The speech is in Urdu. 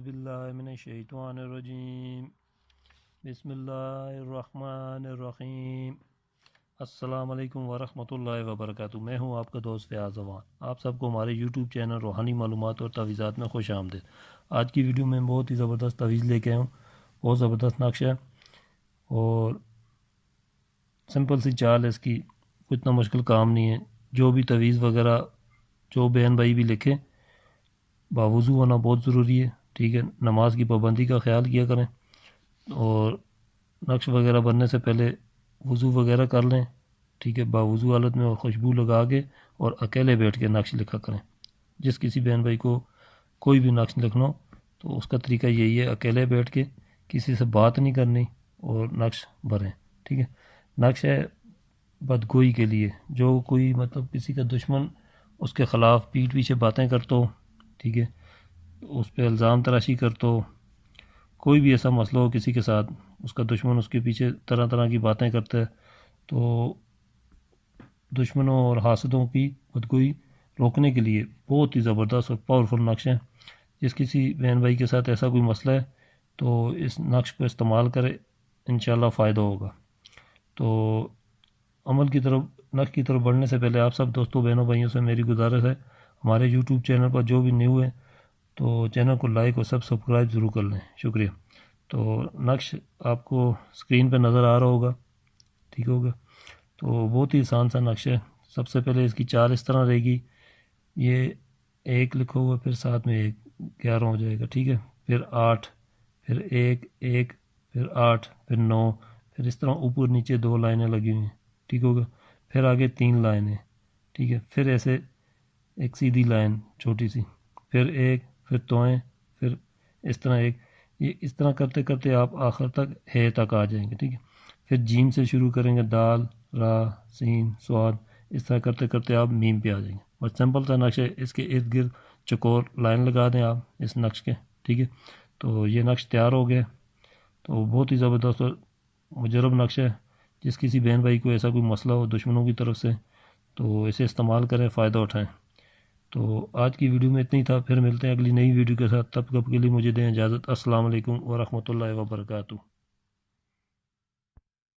باللہ من الشیطان الرجیم بسم اللہ الرحمن الرحیم۔ السلام علیکم ورحمۃ اللہ وبرکاتہ۔ میں ہوں آپ کا دوست فیاض امان۔ آپ سب کو ہمارے یوٹیوب چینل روحانی معلومات اور تعویذات میں خوش آمدید۔ آج کی ویڈیو میں بہت ہی زبردست تعویذ لے کے آیا ہوں۔ بہت زبردست نقش ہے اور سمپل سی چال ہے اس کی، اتنا مشکل کام نہیں ہے۔ جو بھی تعویذ وغیرہ جو بہن بھائی بھی لکھیں، باوضو ہونا بہت ضروری ہے، ٹھیک ہے۔ نماز کی پابندی کا خیال کیا کریں اور نقش وغیرہ بننے سے پہلے وضو وغیرہ کر لیں، ٹھیک ہے، باوضو حالت میں، اور خوشبو لگا کے اور اکیلے بیٹھ کے نقش لکھا کریں۔ جس کسی بہن بھائی کو کوئی بھی نقش لکھنا ہو تو اس کا طریقہ یہی ہے، اکیلے بیٹھ کے کسی سے بات نہیں کرنی اور نقش بھریں، ٹھیک ہے۔ نقش ہے بدگوئی کے لیے، جو کوئی مطلب کسی کا دشمن اس کے خلاف پیٹھ پیچھے باتیں کرتا ہو، ٹھیک ہے، اس پہ الزام تراشی کرتا ہو، کوئی بھی ایسا مسئلہ ہو کسی کے ساتھ، اس کا دشمن اس کے پیچھے طرح طرح کی باتیں کرتا ہے، تو دشمنوں اور حاسدوں کی بدگوئی روکنے کے لیے بہت ہی زبردست اور پاورفل نقش ہیں۔ جس کسی بہن بھائی کے ساتھ ایسا کوئی مسئلہ ہے تو اس نقش کو استعمال کرے، انشاءاللہ فائدہ ہوگا۔ تو عمل کی طرف، نقش کی طرف بڑھنے سے پہلے آپ سب دوستوں بہنوں بھائیوں سے میری گزارش ہے، ہمارے یوٹیوب چینل پر جو بھی نیو ہے تو چینل کو لائک اور سبسکرائب ضرور کر لیں، شکریہ۔ تو نقش آپ کو اسکرین پہ نظر آ رہا ہوگا، ٹھیک ہوگا۔ تو بہت ہی آسان سا نقش ہے۔ سب سے پہلے اس کی چال اس طرح رہے گی، یہ 1 لکھا ہوا، پھر ساتھ میں 1 11 ہو جائے گا، ٹھیک ہے، پھر 8، پھر 1 1، پھر 8، پھر 9، پھر اس طرح اوپر نیچے 2 لائنیں لگی ہوئی ہیں، ٹھیک ہوگا، پھر آگے 3 لائنیں، ٹھیک ہے، پھر ایسے ایک سیدھی لائن چھوٹی سی، پھر 1، پھر توئیں، پھر اس طرح 1۔ یہ اس طرح کرتے کرتے آپ آخر تک ہے تک آ جائیں گے، ٹھیک ہے۔ پھر جیم سے شروع کریں گے، دال، را، سین، سواد، اس طرح کرتے کرتے آپ میم پہ آ جائیں گے۔ اور سمپل سا نقش ہے، اس کے ارد گرد چکور لائن لگا دیں آپ اس نقش کے، ٹھیک ہے۔ تو یہ نقش تیار ہو گیا۔ تو بہت ہی زبردست اور مجرب نقش ہے۔ جس کسی بہن بھائی کو ایسا کوئی مسئلہ ہو دشمنوں کی طرف سے تو اسے استعمال کریں، فائدہ اٹھائیں۔ تو آج کی ویڈیو میں اتنی تھا، پھر ملتے ہیں اگلی نئی ویڈیو کے ساتھ، تب تک کے لیے مجھے دیں اجازت۔ السلام علیکم ورحمۃ اللہ وبرکاتہ۔